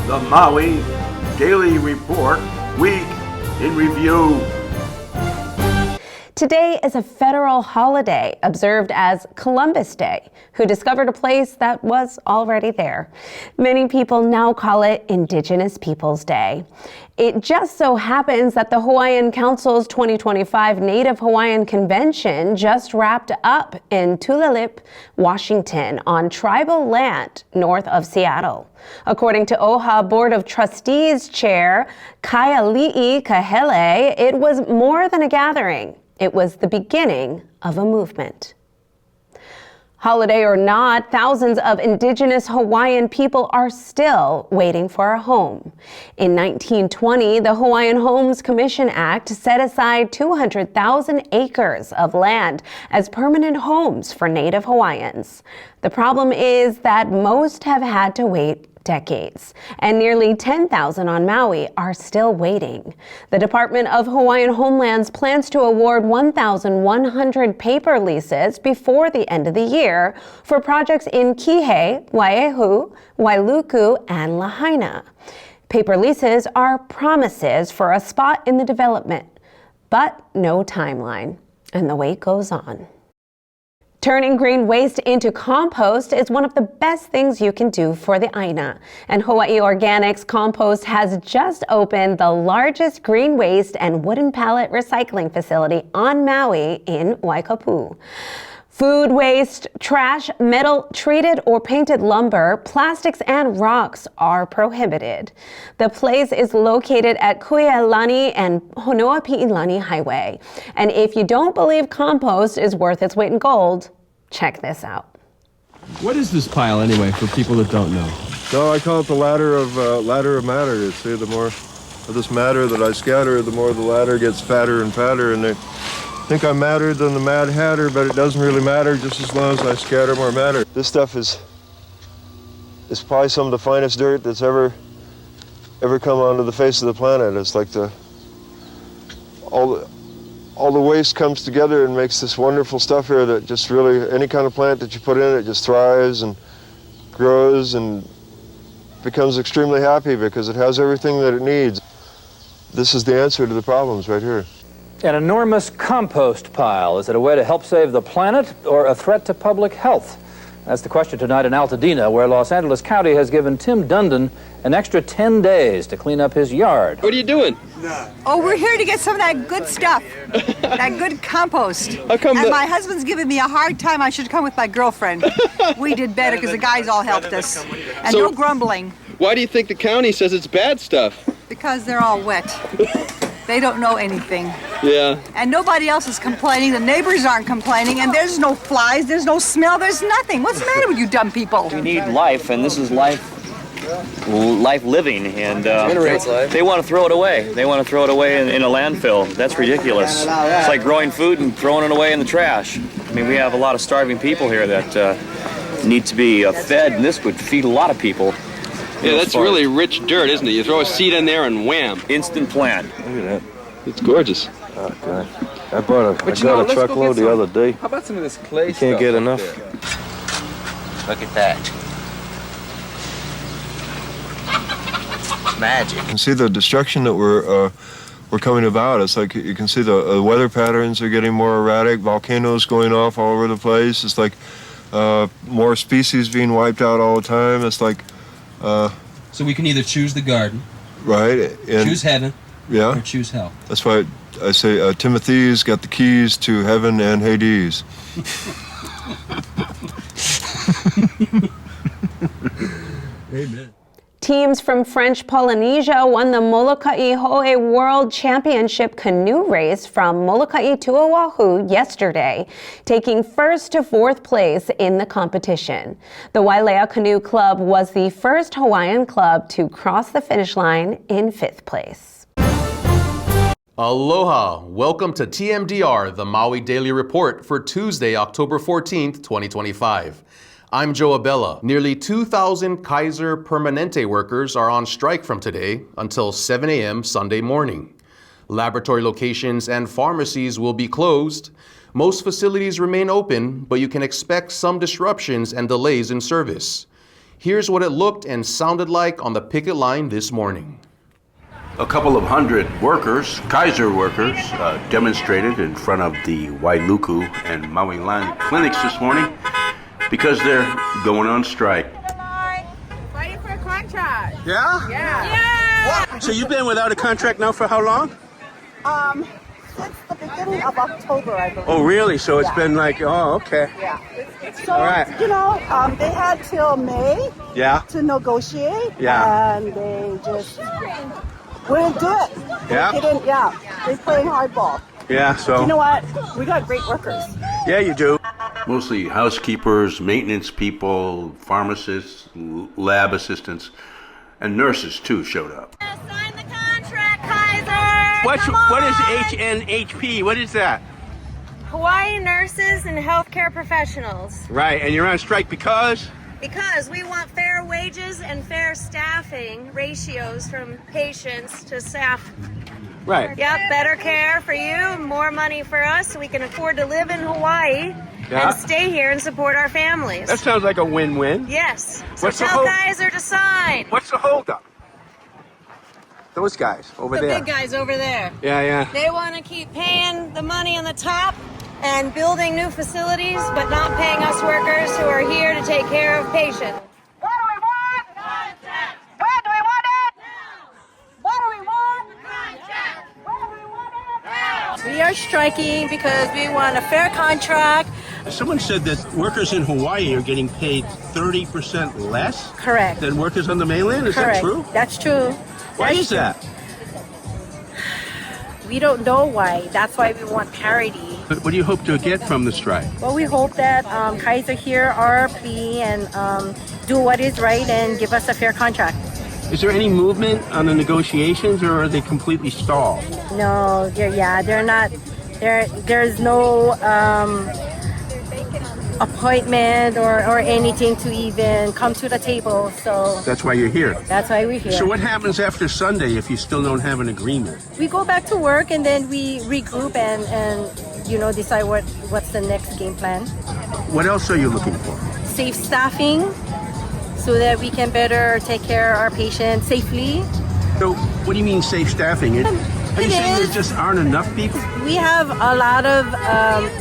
the Maui Daily Report Week in Review. Today is a federal holiday observed as Columbus Day, who discovered a place that was already there. Many people now call it Indigenous Peoples Day. It just so happens that the Hawaiian Council's 2025 Native Hawaiian Convention just wrapped up in Tulalip, Washington, on tribal land north of Seattle. According to OHA Board of Trustees Chair Kaiali'i Kahele, it was more than a gathering. It was the beginning of a movement. Holiday or not, thousands of Indigenous Hawaiian people are still waiting for a home. In 1920, the Hawaiian Homes Commission Act set aside 200,000 acres of land as permanent homes for Native Hawaiians. The problem is that most have had to wait decades, and nearly 10,000 on Maui are still waiting. The Department of Hawaiian Homelands plans to award 1,100 paper leases before the end of the year for projects in Kihei, Waiahu, Wailuku, and Lahaina. Paper leases are promises for a spot in the development, but no timeline, and the wait goes on. Turning green waste into compost is one of the best things you can do for the Aina. And Hawaii Organics Compost has just opened the largest green waste and wooden pallet recycling facility on Maui in Waikapu. Food waste, trash, metal, treated or painted lumber, plastics, and rocks are prohibited. The place is located at Kuialani and Honoapi'ilani Highway. And if you don't believe compost is worth its weight in gold, check this out. What is this pile anyway, for people that don't know? So I call it the ladder of matter. You see, the more of this matter that I scatter, the more the ladder gets fatter and fatter, and they think I'm madder than the Mad Hatter, but it doesn't really matter just as long as I scatter more matter. This stuff is probably some of the finest dirt that's ever come onto the face of the planet. It's like all the waste comes together and makes this wonderful stuff here that just really, any kind of plant that you put in it just thrives and grows and becomes extremely happy because it has everything that it needs. This is the answer to the problems right here. An enormous compost pile. Is it a way to help save the planet or a threat to public health? That's the question tonight in Altadena, where Los Angeles County has given Tim Dundon an extra 10 days to clean up his yard. What are you doing? Oh, we're here to get some of that good stuff, that good compost. How come and my husband's giving me a hard time. I should come with my girlfriend. We did better because the guys all helped us. And So- no grumbling, Why do you think the county says it's bad stuff? because they're all wet. They don't know anything. Yeah. And nobody else is complaining. The neighbors aren't complaining. And there's no flies, there's no smell, there's nothing. What's the matter with you dumb people? We need life, and this is life living, and they want to throw it away. They want to throw it away in a landfill. That's ridiculous. It's like growing food and throwing it away in the trash. I mean, we have a lot of starving people here that need to be fed, and this would feed a lot of people. Yeah, that's really rich dirt, isn't it? You throw a seed in there and wham. Instant plant. Look at that. It's gorgeous. Okay. I got a truckload the other day. How about some of this clay You can't get enough. Look at that. Magic. You can see the destruction that we're coming about. It's like you can see the weather patterns are getting more erratic, volcanoes going off all over the place. It's like more species being wiped out all the time. It's like So we can either choose the garden, right, and choose heaven, yeah, or choose hell. that's why I say Timothy's got the keys to heaven and Hades. Amen. Teams from French Polynesia won the Molokai Hoe World Championship canoe race from Molokai to Oahu yesterday, taking first to fourth place in the competition. The Wailea Canoe Club was the first Hawaiian club to cross the finish line in fifth place. Aloha! Welcome to TMDR, the Maui Daily Report for Tuesday, October 14th, 2025. I'm Joe Abella. Nearly 2,000 Kaiser Permanente workers are on strike from today until 7 a.m. Sunday morning. Laboratory locations and pharmacies will be closed. Most facilities remain open, but you can expect some disruptions and delays in service. Here's what it looked and sounded like on the picket line this morning. A couple of hundred workers, Kaiser workers, demonstrated in front of the Wailuku and Maui land clinics this morning because they're going on strike. Fighting for a contract. Yeah? Yeah. So you've been without a contract now for how long? Since the beginning of October, I believe. Oh, really? So it's been like, oh, okay. Yeah. So, All right. they had till May Yeah? to negotiate. Yeah. And they just wouldn't do it. Yeah? They didn't, they're playing hardball. Yeah, so. You know what? We got great workers. Yeah, you do. Mostly housekeepers, maintenance people, pharmacists, lab assistants, and nurses too showed up. Sign the contract, Kaiser! What is HNHP? What is that? Hawaii nurses and healthcare professionals. Right, and you're on strike because? Because we want fair wages and fair staffing ratios from patients to staff. Right. Yep, better care for you, more money for us so we can afford to live in Hawaii Yeah. and stay here and support our families. That sounds like a win-win. Yes. So What's the tell hold- Kaiser to sign. What's the holdup? Those guys over The there. big guys over there. Yeah. They want to keep paying the money on the top and building new facilities, but not paying us workers who are here to take care of patients. What do we want? Contract. Where do we want it? Now. What do we want? Contract. Where do we want it? Now. We are striking because we want a fair contract. Someone said that workers in Hawaii are getting paid 30% less Correct. than workers on the mainland. Is Correct. that true? That's true. Why is that? We don't know why. That's why we want parity. But what do you hope to get from the strike? Well, we hope that Kaiser hear our plea and do what is right and give us a fair contract. Is there any movement on the negotiations, or are they completely stalled? No, they're not. There's no appointment or anything to even come to the table. So That's why you're here. that's why we're here. So what happens after Sunday if you still don't have an agreement? We go back to work and then we regroup and decide what's the next game plan. What else are you looking for? Safe staffing so that we can better take care of our patients safely. So what do you mean safe staffing? Are you saying there just aren't enough people? We have a lot of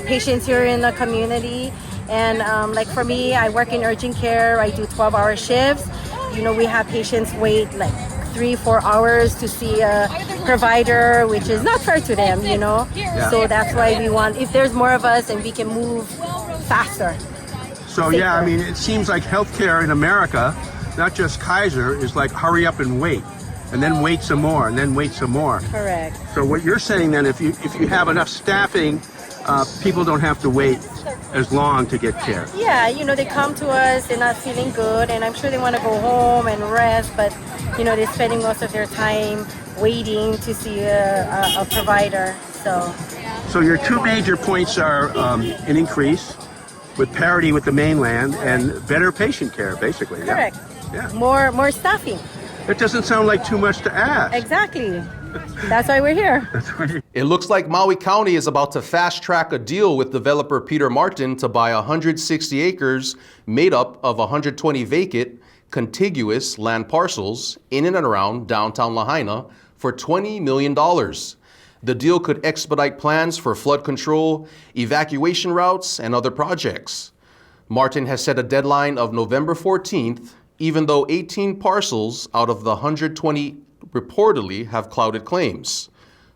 patients here in the community, and like for me, I work in urgent care. I do 12-hour shifts. We have patients wait like 3-4 hours to see a provider, which is not fair to them, Yeah. So that's why we want, if there's more of us and we can move faster. So yeah, I mean, it seems like healthcare in America, not just Kaiser, is like hurry up and wait, and then wait some more, and then wait some more. Correct. So what you're saying then, if you have enough staffing, people don't have to wait as long to get care. Yeah, they come to us, they're not feeling good, and I'm sure they want to go home and rest, but, they're spending most of their time waiting to see a provider, so. So your two major points are an increase with parity with the mainland and better patient care, basically. Yeah. Correct. Yeah. More staffing. It doesn't sound like too much to ask. Exactly. That's why we're here. It looks like Maui County is about to fast-track a deal with developer Peter Martin to buy 160 acres made up of 120 vacant, contiguous land parcels in and around downtown Lahaina for $20 million. The deal could expedite plans for flood control, evacuation routes, and other projects. Martin has set a deadline of November 14th, even though 18 parcels out of the 120 reportedly have clouded claims,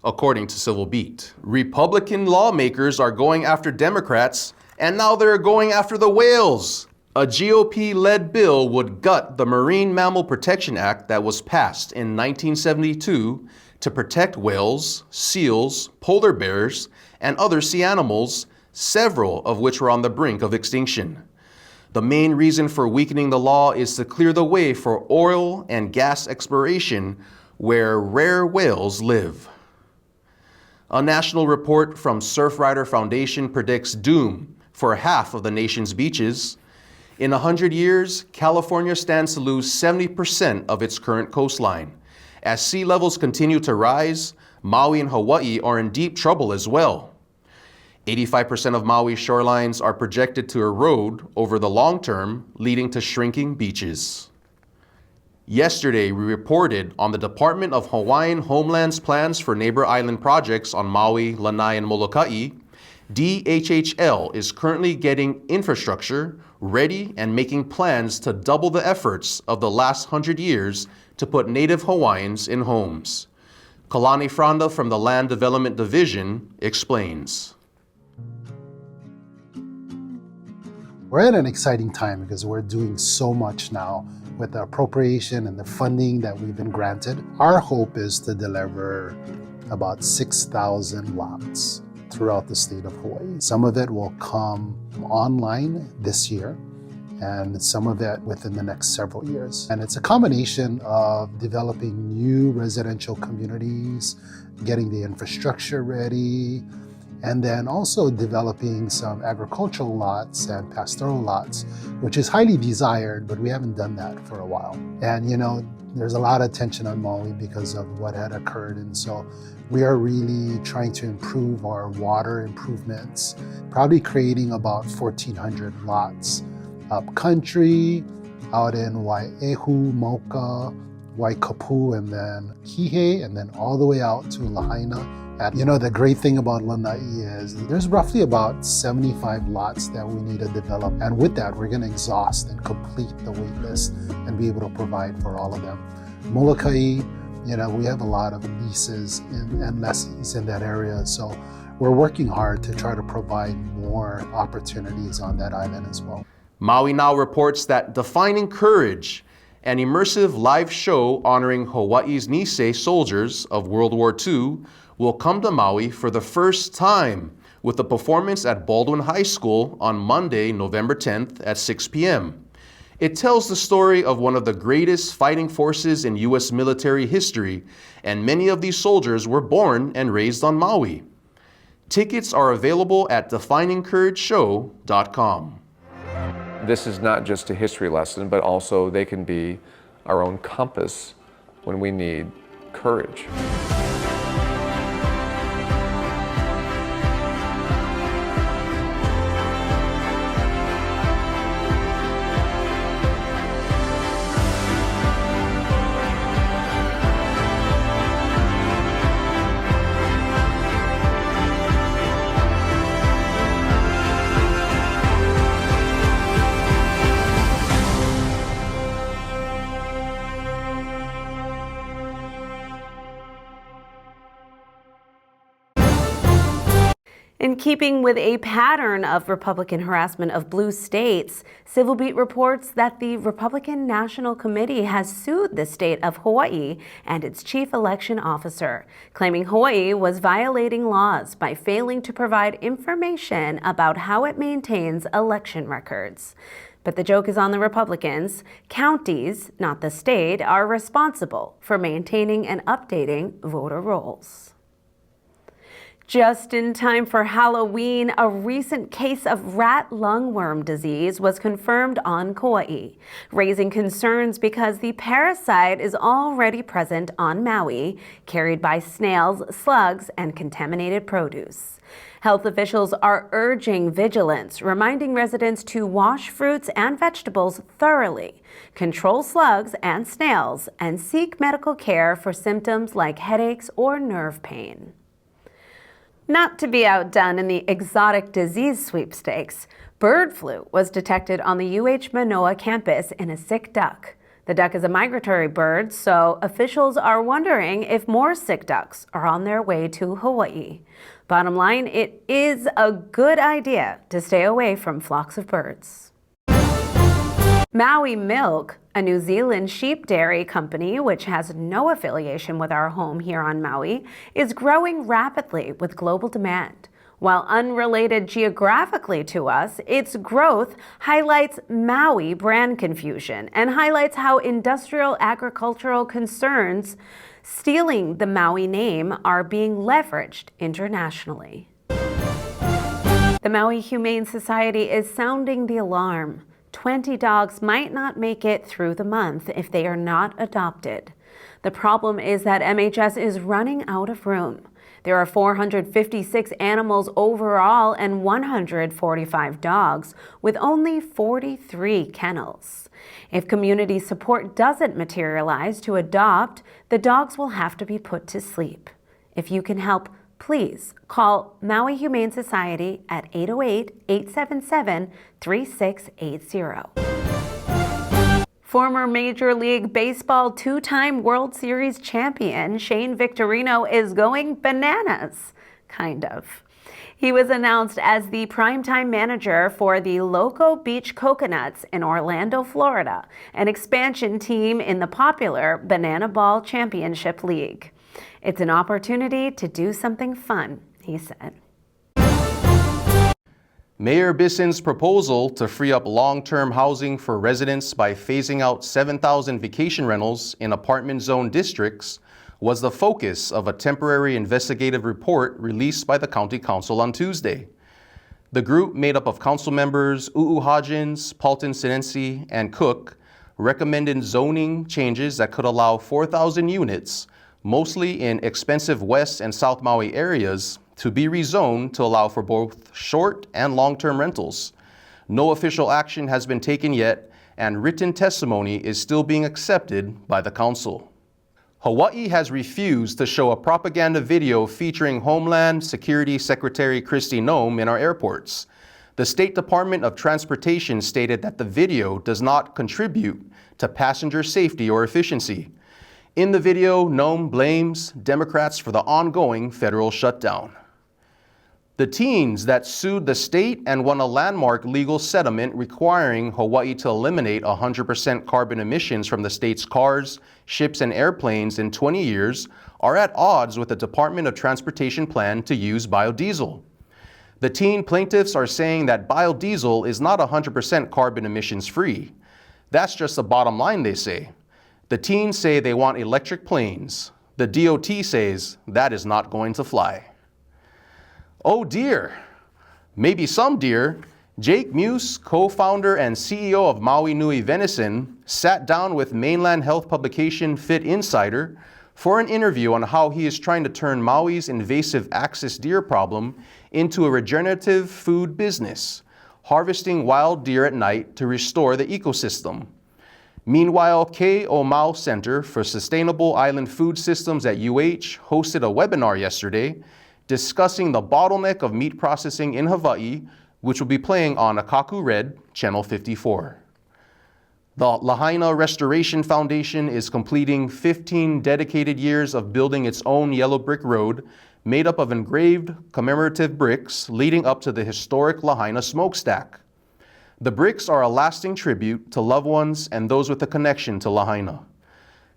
according to Civil Beat. Republican lawmakers are going after Democrats, and now they're going after the whales. A GOP-led bill would gut the Marine Mammal Protection Act that was passed in 1972 to protect whales, seals, polar bears, and other sea animals, several of which were on the brink of extinction. The main reason for weakening the law is to clear the way for oil and gas exploration where rare whales live. A national report from Surfrider Foundation predicts doom for half of the nation's beaches. In 100 years, California stands to lose 70% of its current coastline. As sea levels continue to rise, Maui and Hawaii are in deep trouble as well. 85% of Maui's shorelines are projected to erode over the long term, leading to shrinking beaches. Yesterday, we reported on the Department of Hawaiian Homeland's plans for neighbor island projects on Maui, Lanai, and Molokai. DHHL is currently getting infrastructure ready and making plans to double the efforts of the last 100 years to put Native Hawaiians in homes. Kalani Franda from the Land Development Division explains. We're at an exciting time because we're doing so much now with the appropriation and the funding that we've been granted. Our hope is to deliver about 6,000 lots throughout the state of Hawaii. Some of it will come online this year, and some of it within the next several years. And it's a combination of developing new residential communities, getting the infrastructure ready, and then also developing some agricultural lots and pastoral lots, which is highly desired, but we haven't done that for a while. And there's a lot of tension on Maui because of what had occurred, and so we are really trying to improve our water improvements, probably creating about 1,400 lots up country, out in Wai'ehu, Moka, Waikapu, and then Kihei, and then all the way out to Lahaina. The great thing about Lanai is there's roughly about 75 lots that we need to develop. And with that, we're going to exhaust and complete the wait list and be able to provide for all of them. Molokai, we have a lot of leases and lessees in that area. So we're working hard to try to provide more opportunities on that island as well. Maui Now reports that Defining Courage, an immersive live show honoring Hawaii's Nisei soldiers of World War II, will come to Maui for the first time with a performance at Baldwin High School on Monday, November 10th at 6 p.m. It tells the story of one of the greatest fighting forces in U.S. military history, and many of these soldiers were born and raised on Maui. Tickets are available at definingcourageshow.com. This is not just a history lesson, but also they can be our own compass when we need courage. In keeping with a pattern of Republican harassment of blue states, Civil Beat reports that the Republican National Committee has sued the state of Hawaii and its chief election officer, claiming Hawaii was violating laws by failing to provide information about how it maintains election records. But the joke is on the Republicans. Counties, not the state, are responsible for maintaining and updating voter rolls. Just in time for Halloween, a recent case of rat lungworm disease was confirmed on Kauai, raising concerns because the parasite is already present on Maui, carried by snails, slugs, and contaminated produce. Health officials are urging vigilance, reminding residents to wash fruits and vegetables thoroughly, control slugs and snails, and seek medical care for symptoms like headaches or nerve pain. Not to be outdone in the exotic disease sweepstakes, bird flu was detected on the UH Manoa campus in a sick duck. The duck is a migratory bird, so officials are wondering if more sick ducks are on their way to Hawaii. Bottom line, it is a good idea to stay away from flocks of birds. Maui Milk, a New Zealand sheep dairy company which has no affiliation with our home here on Maui, is growing rapidly with global demand. While unrelated geographically to us, its growth highlights Maui brand confusion and highlights how industrial agricultural concerns stealing the Maui name are being leveraged internationally. The Maui Humane Society is sounding the alarm. 20 dogs might not make it through the month if they are not adopted. The problem is that MHS is running out of room. There are 456 animals overall and 145 dogs, with only 43 kennels. If community support doesn't materialize to adopt, the dogs will have to be put to sleep. If you can help, please call Maui Humane Society at 808-877-3680. Former Major League Baseball two-time World Series champion Shane Victorino is going bananas, kind of. He was announced as the primetime manager for the Loco Beach Coconuts in Orlando, Florida, an expansion team in the popular Banana Ball Championship League. It's an opportunity to do something fun, he said. Mayor Bisson's proposal to free up long-term housing for residents by phasing out 7,000 vacation rentals in apartment zone districts was the focus of a temporary investigative report released by the County Council on Tuesday. The group, made up of council members U'u Hodgins, Paulton Sinensi, and Cook, recommended zoning changes that could allow 4,000 units, mostly in expensive West and South Maui areas, to be rezoned to allow for both short and long-term rentals. No official action has been taken yet, and written testimony is still being accepted by the council. Hawaii has refused to show a propaganda video featuring Homeland Security Secretary Kristi Noem in our airports. The State Department of Transportation stated that the video does not contribute to passenger safety or efficiency. In the video, Noem blames Democrats for the ongoing federal shutdown. The teens that sued the state and won a landmark legal settlement requiring Hawaii to eliminate 100% carbon emissions from the state's cars, ships, and airplanes in 20 years are at odds with the Department of Transportation plan to use biodiesel. The teen plaintiffs are saying that biodiesel is not 100% carbon emissions free. That's just the bottom line, they say. The teens say they want electric planes. The DOT says that is not going to fly. Oh dear, maybe some dear, Jake Muse, co-founder and CEO of Maui Nui Venison, sat down with mainland health publication Fit Insider for an interview on how he is trying to turn Maui's invasive axis deer problem into a regenerative food business, harvesting wild deer at night to restore the ecosystem. Meanwhile, K-O-Mau Center for Sustainable Island Food Systems at UH hosted a webinar yesterday discussing the bottleneck of meat processing in Hawaii, which will be playing on Akaku Red, Channel 54. The Lahaina Restoration Foundation is completing 15 dedicated years of building its own yellow brick road made up of engraved commemorative bricks leading up to the historic Lahaina smokestack. The bricks are a lasting tribute to loved ones and those with a connection to Lahaina.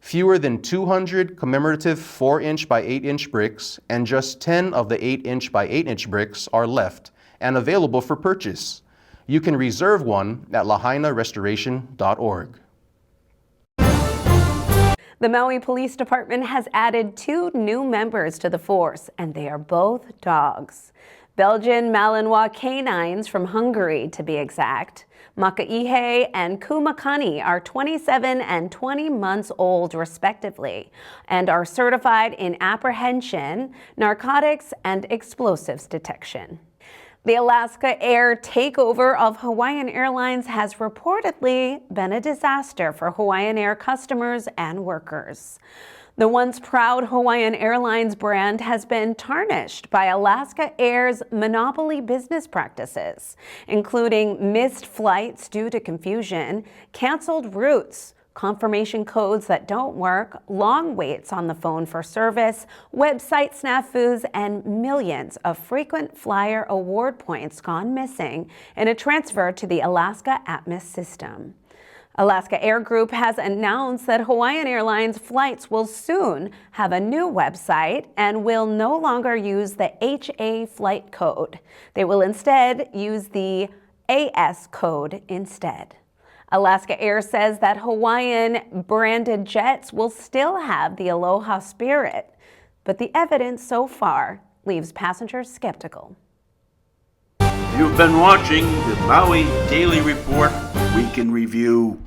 Fewer than 200 commemorative 4-inch by 8-inch bricks and just 10 of the 8-inch by 8-inch bricks are left and available for purchase. You can reserve one at lahainarestoration.org. The Maui Police Department has added 2 new members to the force, and they are both dogs. Belgian Malinois canines from Hungary, to be exact. Makaihe and Kumakani are 27 and 20 months old, respectively, and are certified in apprehension, narcotics, and explosives detection. The Alaska Air takeover of Hawaiian Airlines has reportedly been a disaster for Hawaiian Air customers and workers. The once proud Hawaiian Airlines brand has been tarnished by Alaska Air's monopoly business practices, including missed flights due to confusion, canceled routes, confirmation codes that don't work, long waits on the phone for service, website snafus, and millions of frequent flyer award points gone missing in a transfer to the Alaska Atmos system. Alaska Air Group has announced that Hawaiian Airlines flights will soon have a new website and will no longer use the HA flight code. They will instead use the AS code instead. Alaska Air says that Hawaiian branded jets will still have the Aloha spirit, but the evidence so far leaves passengers skeptical. You've been watching the Maui Daily Report Week in Review.